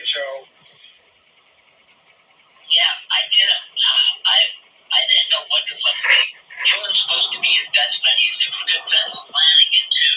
Joe. Yeah, I didn't. I didn't know what the fuck to think. Jordan's supposed to be his best friend. He's super good friends with Lanegan too.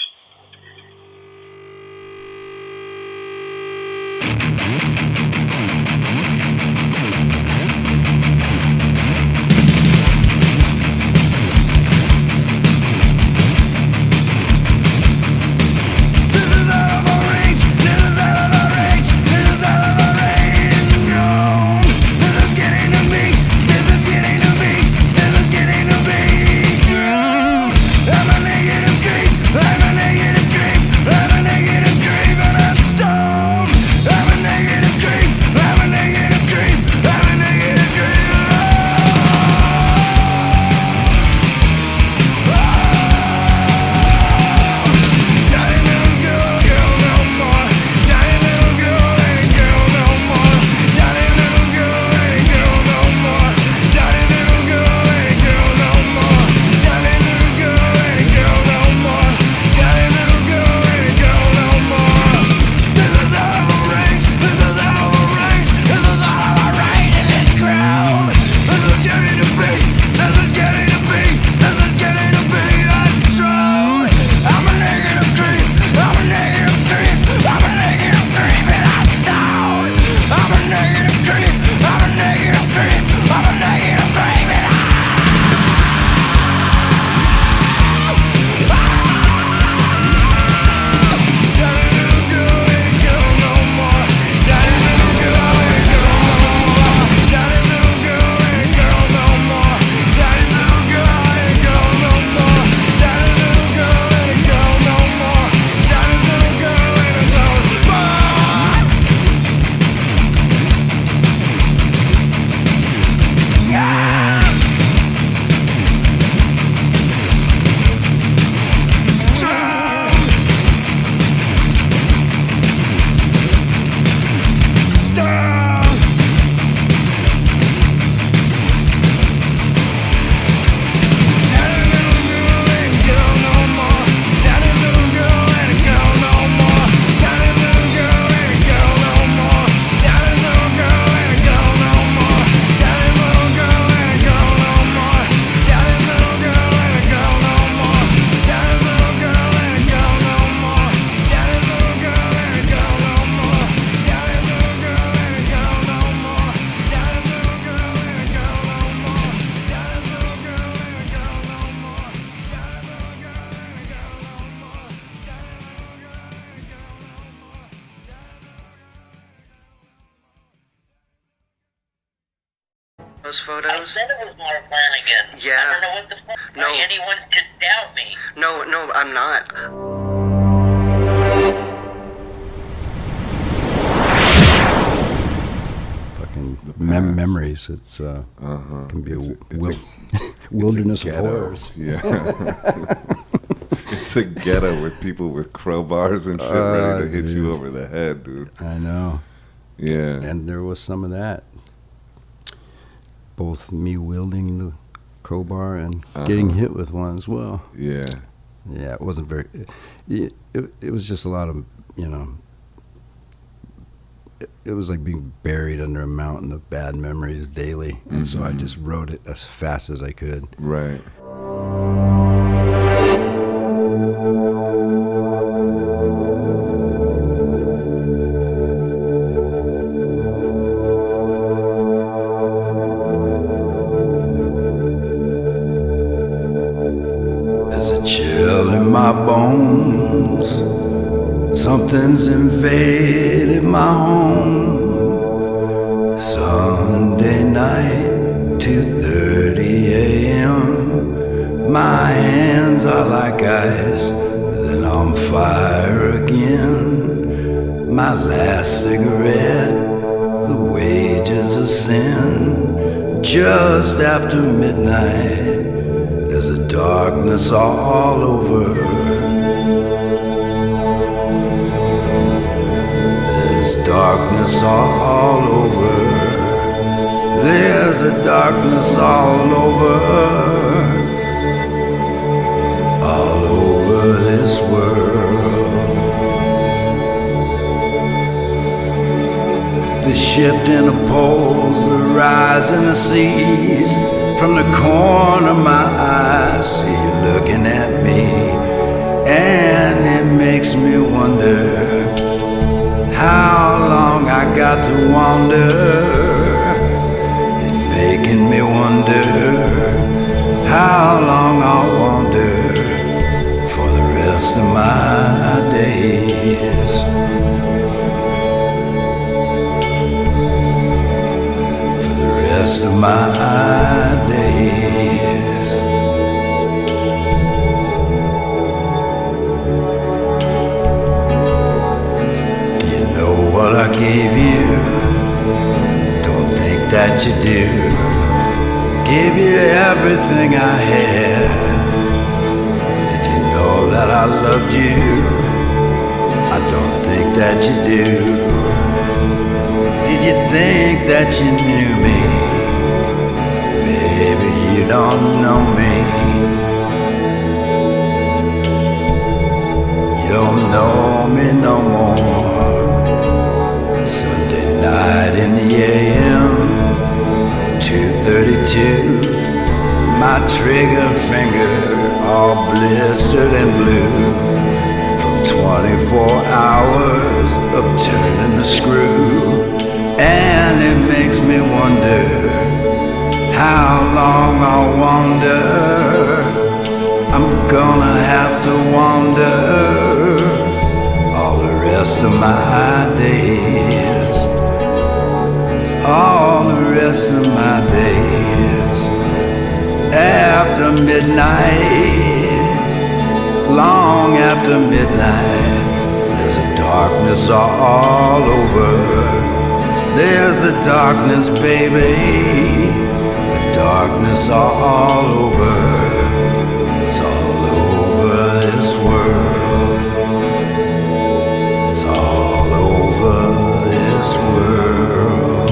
Those photos? I said it was Mark Lanegan. Yeah. I don't know what the fuck. No. Anyone could doubt me. No, I'm not. Fucking memories. It's can be wilderness of horrors. Yeah. It's a ghetto with people with crowbars and shit ready to hit you over the head, dude. I know. Yeah. And there was some of that. Both me wielding the crowbar and getting hit with one as well. Yeah. Yeah, it wasn't very... It was just a lot of, it was like being buried under a mountain of bad memories daily. And so I just wrote it as fast as I could. Right. Chill in my bones, something's invaded my home. Sunday night, 2:30 a.m. My hands are like ice, then on fire again. My last cigarette, the wages of sin. Just after midnight, there's a darkness all over. There's darkness all over. There's a darkness all over. All over this world. shifting the poles, the rise in the seas. From the corner of my eyes, see you looking at me, and it makes me wonder how long I got to wander. It's making me wonder how long I'll wander for the rest of my days. For the rest of my days. Do you know what I gave you? Don't think that you do. Gave you everything I had. Did you know that I loved you? I don't think that you do. Did you think that you knew me? Baby, you don't know me. You don't know me no more. Sunday night in the AM, 2:32, my trigger finger all blistered and blue from 24 hours of turning the screw. And it makes me wonder how long I'll wander. I'm gonna have to wander all the rest of my days. All the rest of my days. After midnight, long after midnight, there's a darkness all over. There's a darkness, baby, a darkness all over. It's all over this world. It's all over this world.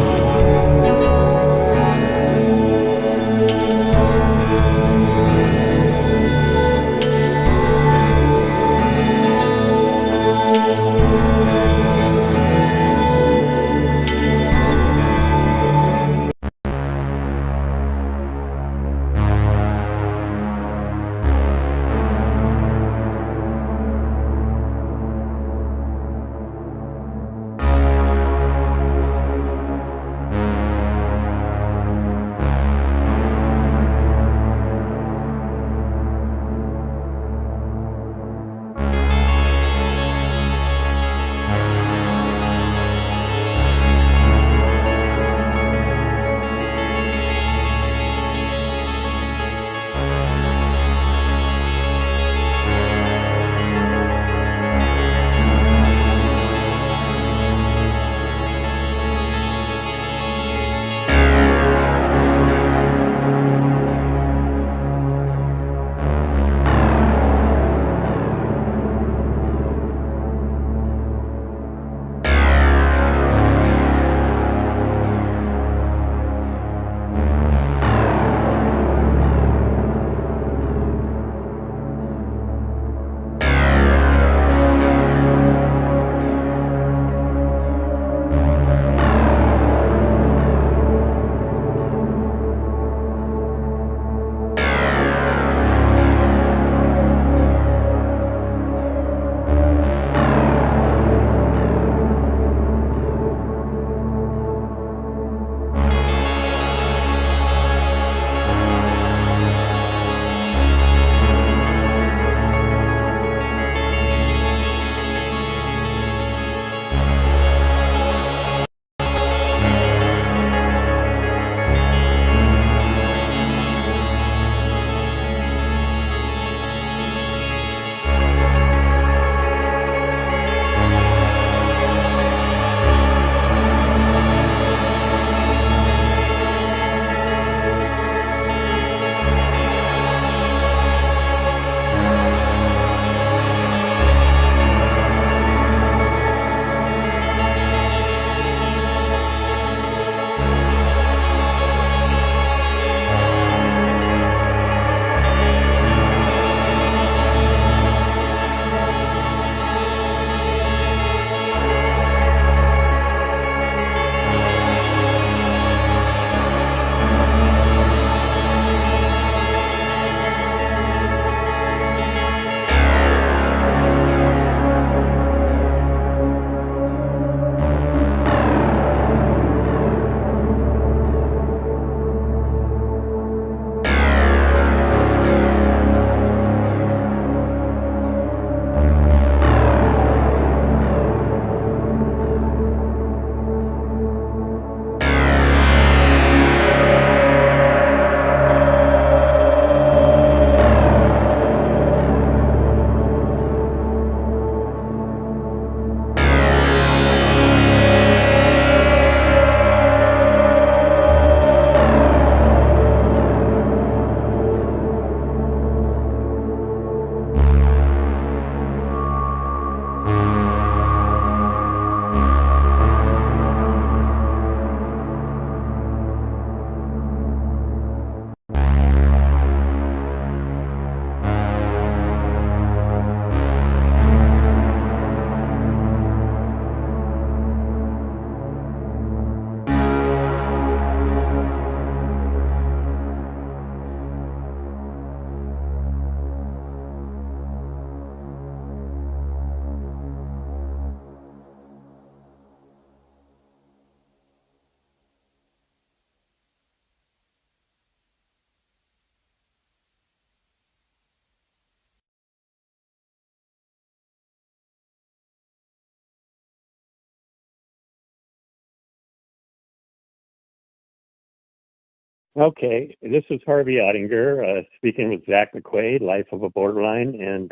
Okay, this is Harvey Ottinger speaking with Zach McQuaid, Life of a Borderline, and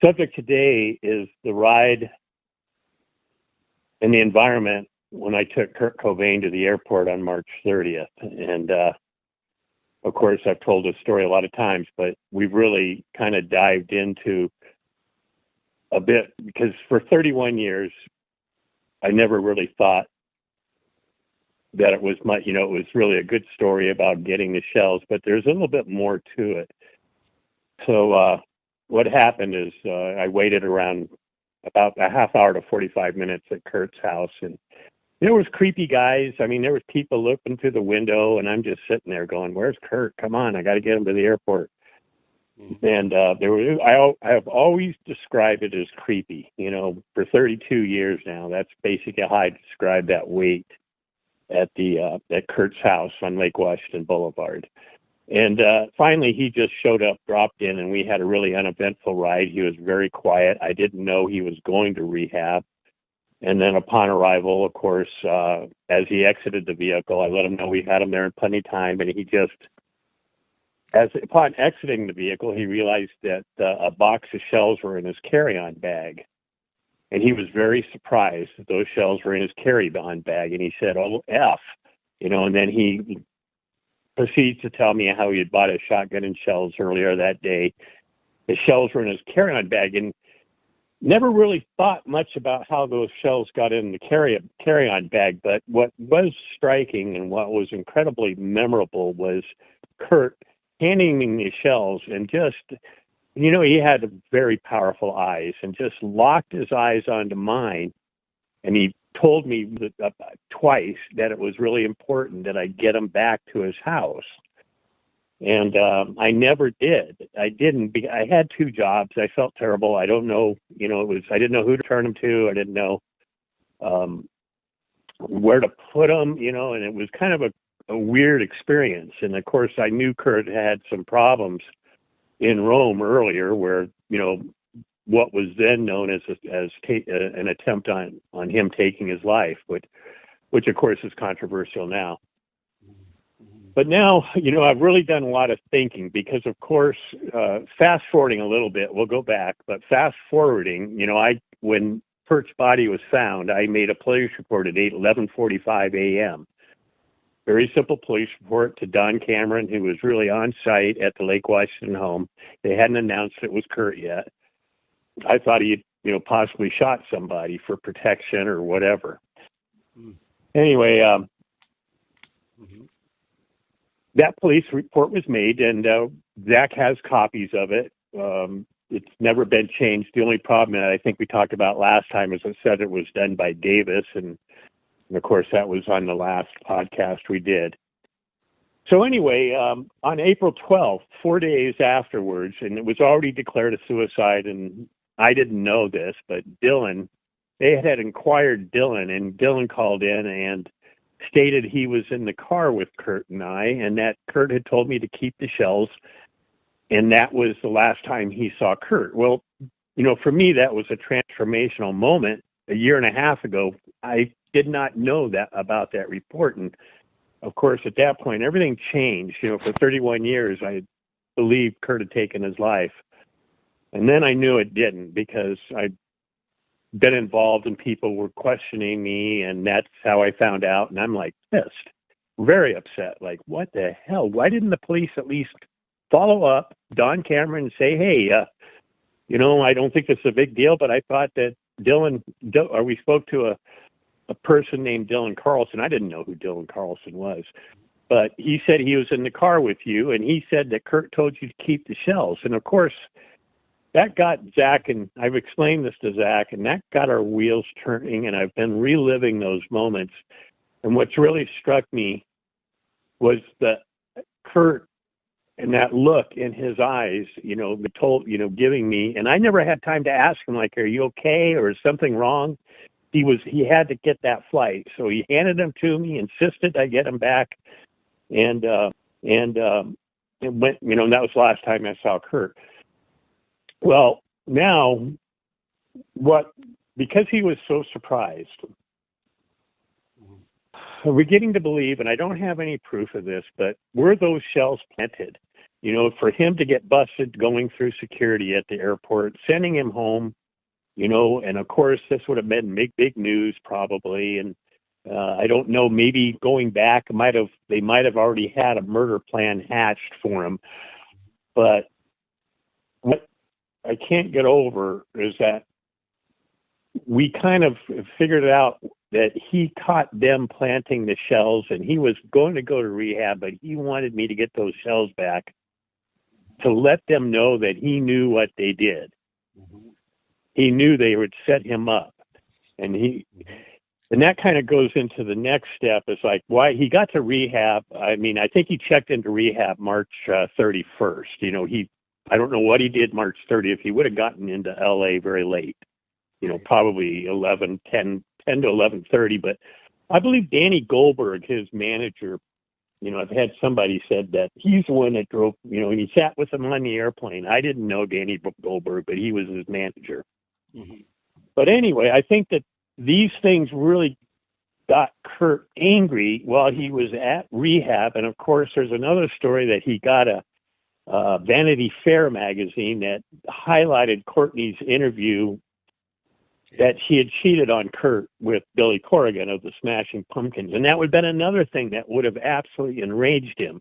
subject today is the ride and the environment when I took Kurt Cobain to the airport on March 30th. And of course, I've told this story a lot of times, but we've really kind of dived into a bit because for 31 years, I never really thought that it was much, it was really a good story about getting the shells, but there's a little bit more to it. So what happened is I waited around about a half hour to 45 minutes at Kurt's house, and there was creepy guys. I mean, there was people looking through the window, and I'm just sitting there going, "Where's Kurt? Come on, I got to get him to the airport." And I have always described it as creepy. For 32 years now, that's basically how I describe that wait at Kurt's house on Lake Washington Boulevard. And finally, he just showed up, dropped in, and we had a really uneventful ride. He was very quiet. I didn't know he was going to rehab. And then upon arrival, of course, as he exited the vehicle, I let him know we had him there in plenty of time. And he just, upon exiting the vehicle, he realized that a box of shells were in his carry-on bag. And he was very surprised that those shells were in his carry-on bag. And he said, "Oh, F," and then he proceeds to tell me how he had bought a shotgun and shells earlier that day. The shells were in his carry-on bag, and never really thought much about how those shells got in the carry-on bag. But what was striking and what was incredibly memorable was Kurt handing me the shells and just, he had very powerful eyes and just locked his eyes onto mine. And he told me twice that it was really important that I get him back to his house. And I never did. I didn't. I had two jobs. I felt terrible. I don't know. I didn't know who to turn him to. I didn't know where to put him, and it was kind of a weird experience. And of course, I knew Kurt had some problems in Rome earlier where, what was then known as an attempt on him taking his life, which of course is controversial now. But now, I've really done a lot of thinking because, of course, fast forwarding a little bit, we'll go back, but fast forwarding, when Kurt's body was found, I made a police report at 11:45 a.m. Very simple police report to Don Cameron, who was really on site at the Lake Washington home. They hadn't announced it was Kurt yet. I thought he had, possibly shot somebody for protection or whatever. Anyway, that police report was made, and Zach has copies of it. It's never been changed. The only problem that I think we talked about last time is it said it was done by Davis, and of course that was on the last podcast we did. So anyway, on April 12th, 4 days afterwards, and it was already declared a suicide, and I didn't know this, but Dylan, they had inquired Dylan, and Dylan called in and stated he was in the car with Kurt and I, and that Kurt had told me to keep the shells, and that was the last time he saw Kurt. Well, for me, that was a transformational moment. A year and a half ago, I did not know that about that report, and of course, at that point, everything changed. For 31 years, I believed Kurt had taken his life, and then I knew it didn't because I'd been involved and people were questioning me, and that's how I found out. And I'm like pissed, very upset. Like, what the hell? Why didn't the police at least follow up Don Cameron and say, "Hey, I don't think it's a big deal, but I thought that we spoke to a person named Dylan Carlson." I didn't know who Dylan Carlson was, but he said he was in the car with you, and he said that Kurt told you to keep the shells. And of course, that got Zach, and I've explained this to Zach, and that got our wheels turning, and I've been reliving those moments. And what's really struck me was that Kurt and that look in his eyes, giving me, and I never had time to ask him, like, "Are you okay, or is something wrong?" He had to get that flight, so he handed them to me, insisted I get him back, and it went, that was the last time I saw Kurt. Well, now, because he was so surprised, we're getting to believe, and I don't have any proof of this, but were those shells planted? For him to get busted going through security at the airport, sending him home, and of course this would have been big news probably. And I don't know, maybe going back, they might have already had a murder plan hatched for him. But what I can't get over is that we kind of figured out that he caught them planting the shells, and he was going to go to rehab, but he wanted me to get those shells back to let them know that he knew what they did. Mm-hmm. He knew they would set him up. And that kind of goes into the next step. Is like why he got to rehab. I mean, I think he checked into rehab March 31st. I don't know what he did March 30th. He would have gotten into LA very late, probably 10 to 11:30. But I believe Danny Goldberg, his manager, I've had somebody said that he's the one that drove, and he sat with him on the airplane. I didn't know Danny Goldberg, but he was his manager. Mm-hmm. But anyway, I think that these things really got Kurt angry while he was at rehab. And of course, there's another story that he got a Vanity Fair magazine that highlighted Courtney's interview that she had cheated on Kurt with Billy Corrigan of the Smashing Pumpkins. And that would have been another thing that would have absolutely enraged him.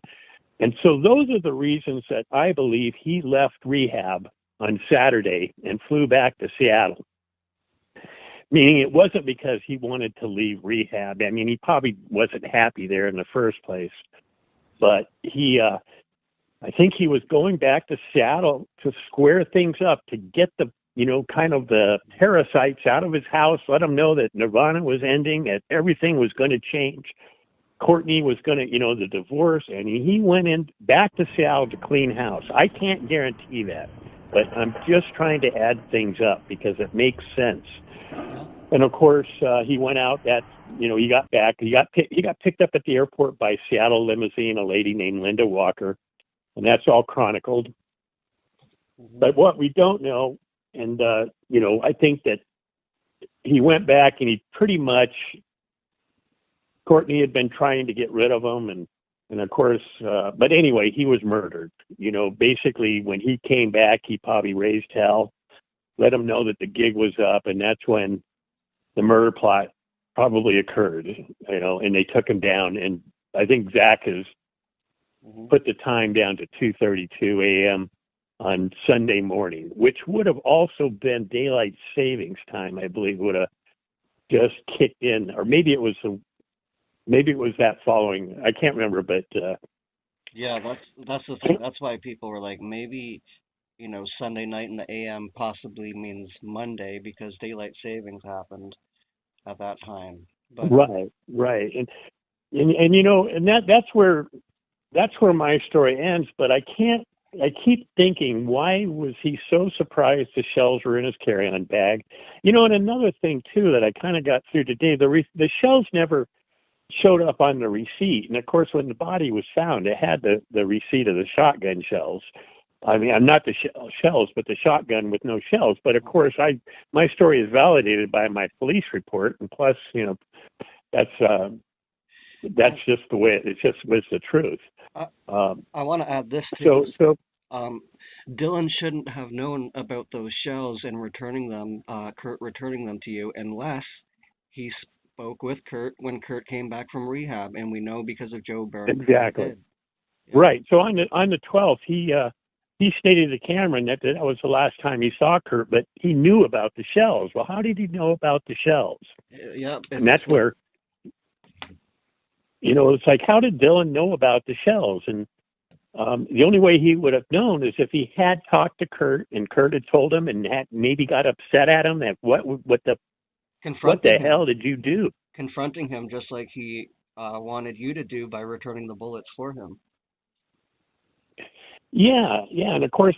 And so those are the reasons that I believe he left rehab on Saturday and flew back to Seattle. Meaning it wasn't because he wanted to leave rehab. I mean, he probably wasn't happy there in the first place. But I think he was going back to Seattle to square things up, to get the kind of the parasites out of his house, let him know that Nirvana was ending, that everything was going to change. Courtney was going to, the divorce, and he went in back to Seattle to clean house. I can't guarantee that, but I'm just trying to add things up because it makes sense. And of course, he went out. He got back. He got picked up at the airport by Seattle limousine, a lady named Linda Walker, and that's all chronicled. Mm-hmm. But what we don't know. And, I think that he went back and he pretty much, Courtney had been trying to get rid of him. And of course, but anyway, he was murdered. Basically when he came back, he probably raised hell, let him know that the gig was up. And that's when the murder plot probably occurred, and they took him down. And I think Zach has put the time down to 2:32 a.m. on Sunday morning, which would have also been daylight savings time. I believe would have just kicked in, or maybe it was that following. I can't remember, but yeah, that's the thing. That's why people were like, maybe Sunday night in the AM possibly means Monday because daylight savings happened at that time. But right, and that's where my story ends. But I keep thinking, why was he so surprised the shells were in his carry-on bag? And another thing, too, that I kind of got through today, the shells never showed up on the receipt. And, of course, when the body was found, it had the receipt of the shotgun shells. I mean, I'm not the shells, but the shotgun with no shells. But, of course, my story is validated by my police report. And plus, that's just the way it just was the truth. I want to add this too. So Dylan shouldn't have known about those shells and returning them, Kurt returning them to you, unless he spoke with Kurt when Kurt came back from rehab, and we know because of Joe Byrne. Exactly. Yeah. Right. So on the 12th, he stated to Cameron that was the last time he saw Kurt, but he knew about the shells. Well, how did he know about the shells? Yeah. And that's where. It's like, how did Dylan know about the shells? And the only way he would have known is if he had talked to Kurt and Kurt had told him and had maybe got upset at him that what the hell did you do? Confronting him just like he wanted you to do by returning the bullets for him. Yeah, and of course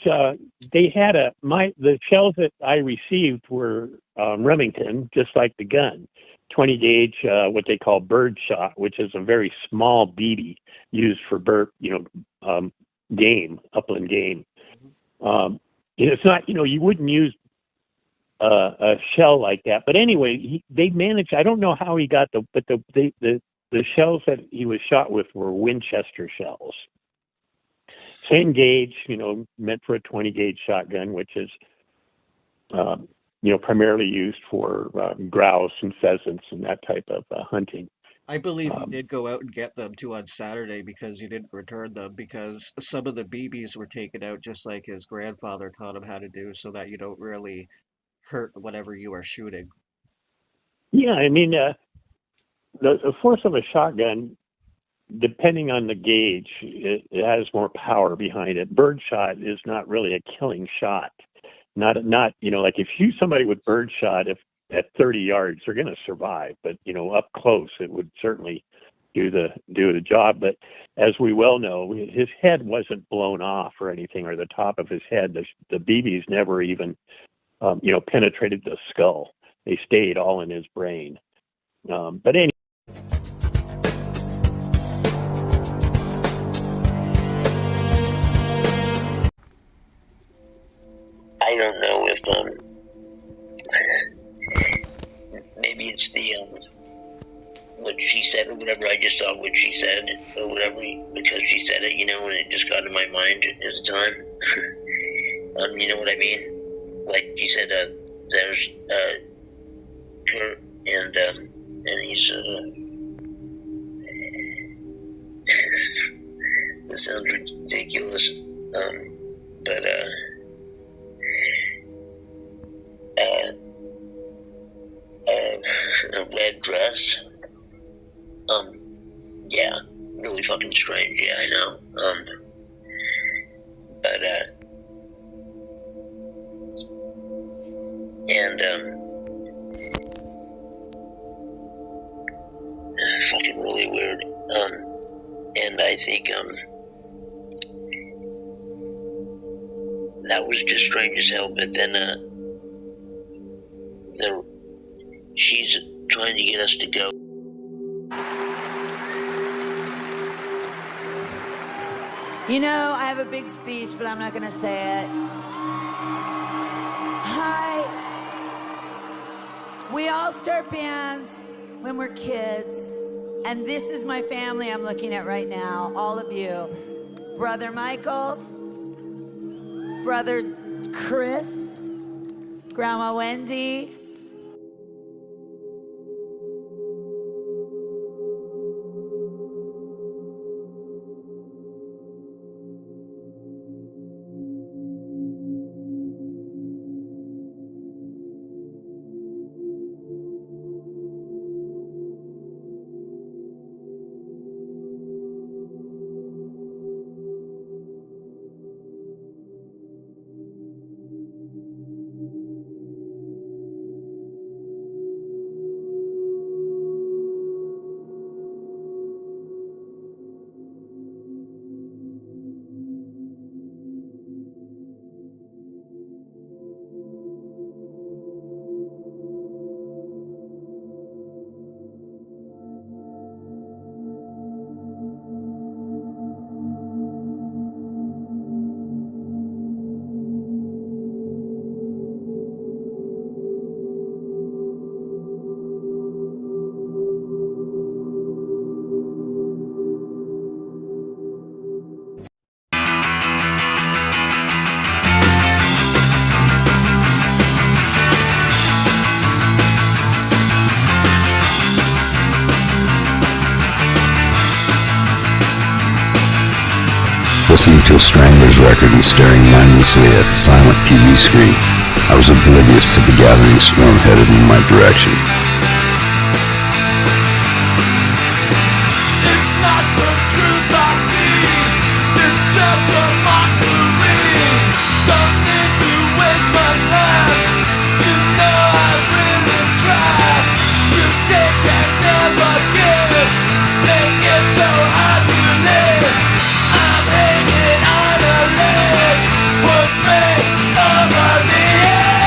they had the shells that I received were Remington, just like the gun. 20 gauge, what they call bird shot, which is a very small BB used for game, upland game. It's not, you wouldn't use a shell like that. But anyway, they managed. I don't know how he got the the shells that he was shot with were Winchester shells. Same gauge, meant for a 20 gauge shotgun, which is, primarily used for grouse and pheasants and that type of hunting. I believe you did go out and get them too on Saturday because you didn't return them because some of the BBs were taken out just like his grandfather taught him how to do so that you don't really hurt whatever you are shooting. Yeah, I mean, the force of a shotgun, depending on the gauge, it has more power behind it. Birdshot is not really a killing shot. Not like if you shoot somebody with birdshot, if at 30 yards, they're going to survive. But, up close, it would certainly do the job. But as we well know, his head wasn't blown off or anything, or the top of his head. The BBs never even, penetrated the skull. They stayed all in his brain. But anyway. I don't know if maybe it's the what she said or whatever. I just thought what she said or whatever because she said it, and it just got in my mind at this time. You know what I mean? Like she said, there's Kurt and he's this sounds ridiculous, but a red dress. Yeah, really fucking strange. Yeah, I know. But fucking really weird. And I think that was just strange as hell. But then she's trying to get us to go. I have a big speech, but I'm not going to say it. Hi. We all start bands when we're kids. And this is my family I'm looking at right now, all of you. Brother Michael, Brother Chris, Grandma Wendy, listening to a Stranglers record and staring mindlessly at the silent TV screen, I was oblivious to the gathering storm headed in my direction. It's not the truth I see, it's just a mockery. Don't need to waste my time, I really tried. You take and never give, make it so hard to live. I'm hanging on a leg, push me over the edge.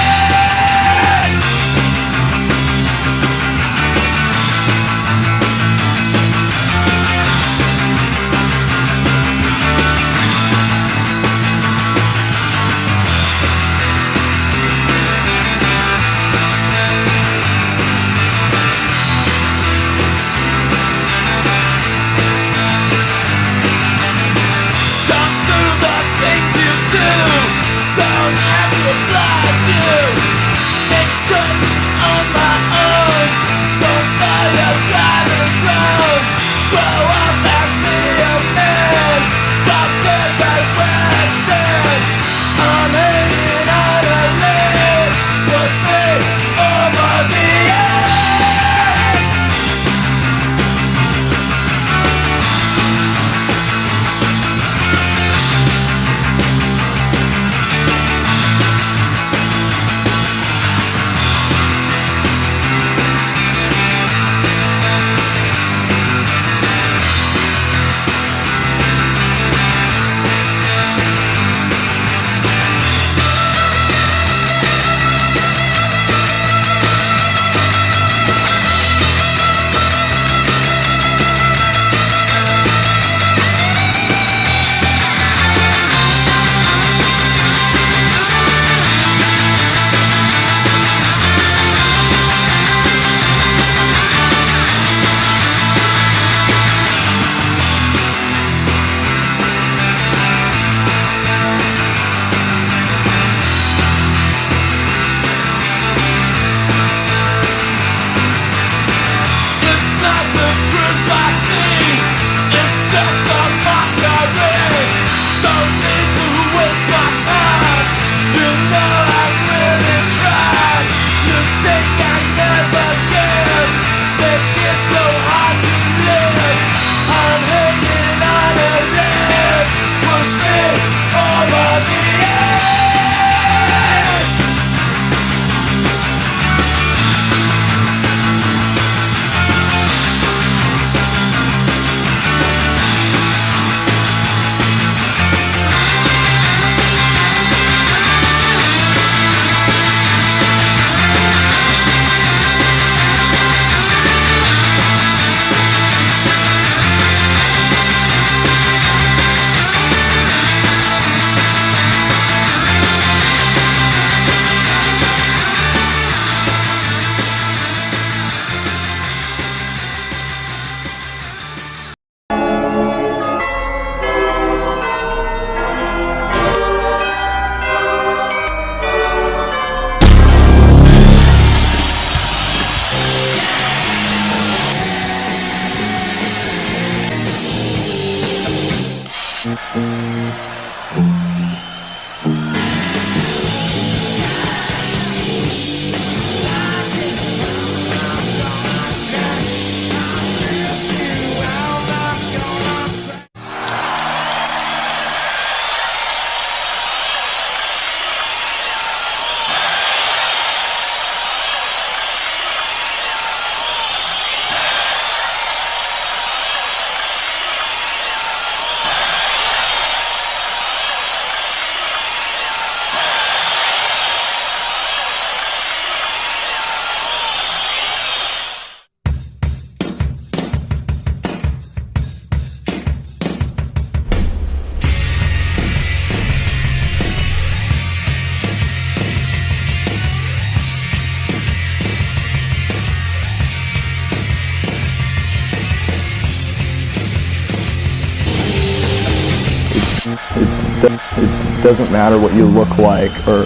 doesn't matter what you look like or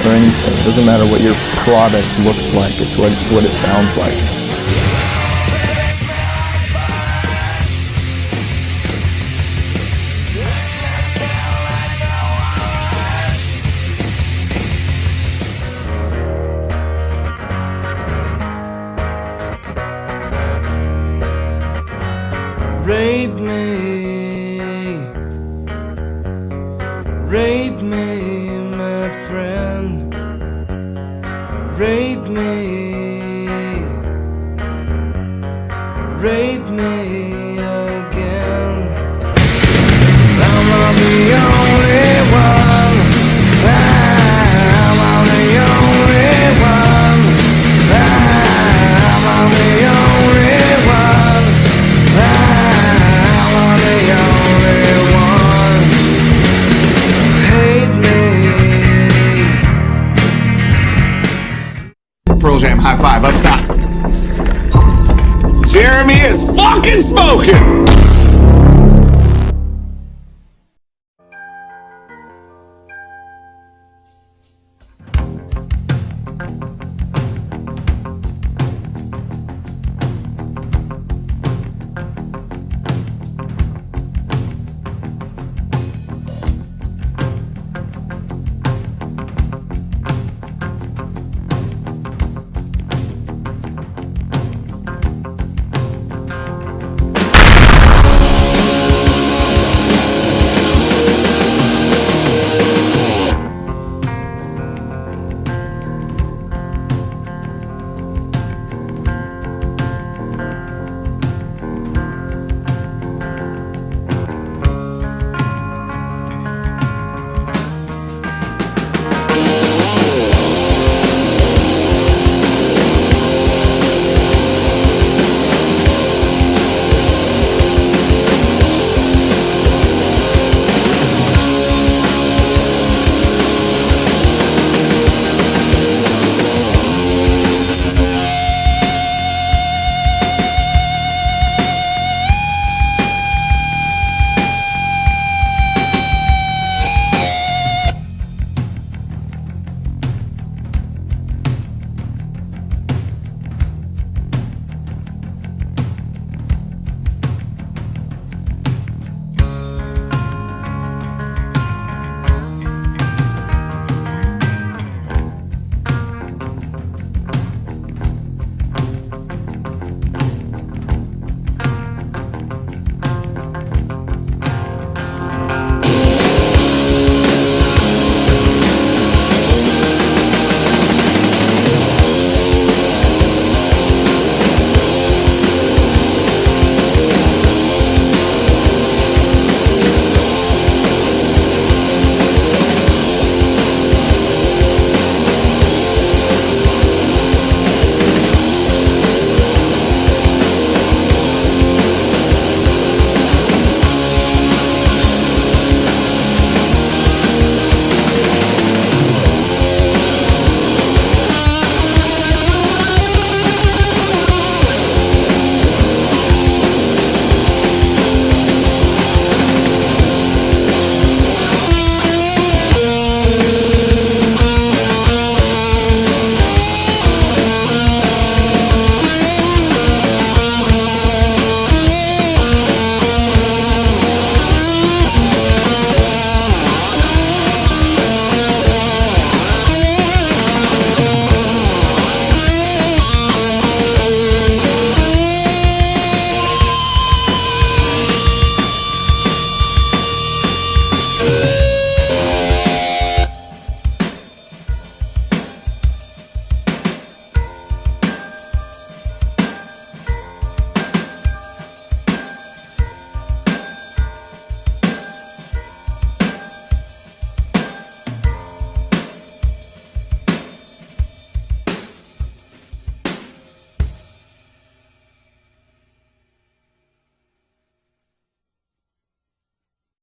anything. It doesn't matter what your product looks like. It's what it sounds like. Rape me, my friend. Rape me again. I'm the only one. I'm the only one. I'm the only one. I'm the only one. Hate me. Pearl Jam high five up top. Jeremy is fucking spoken.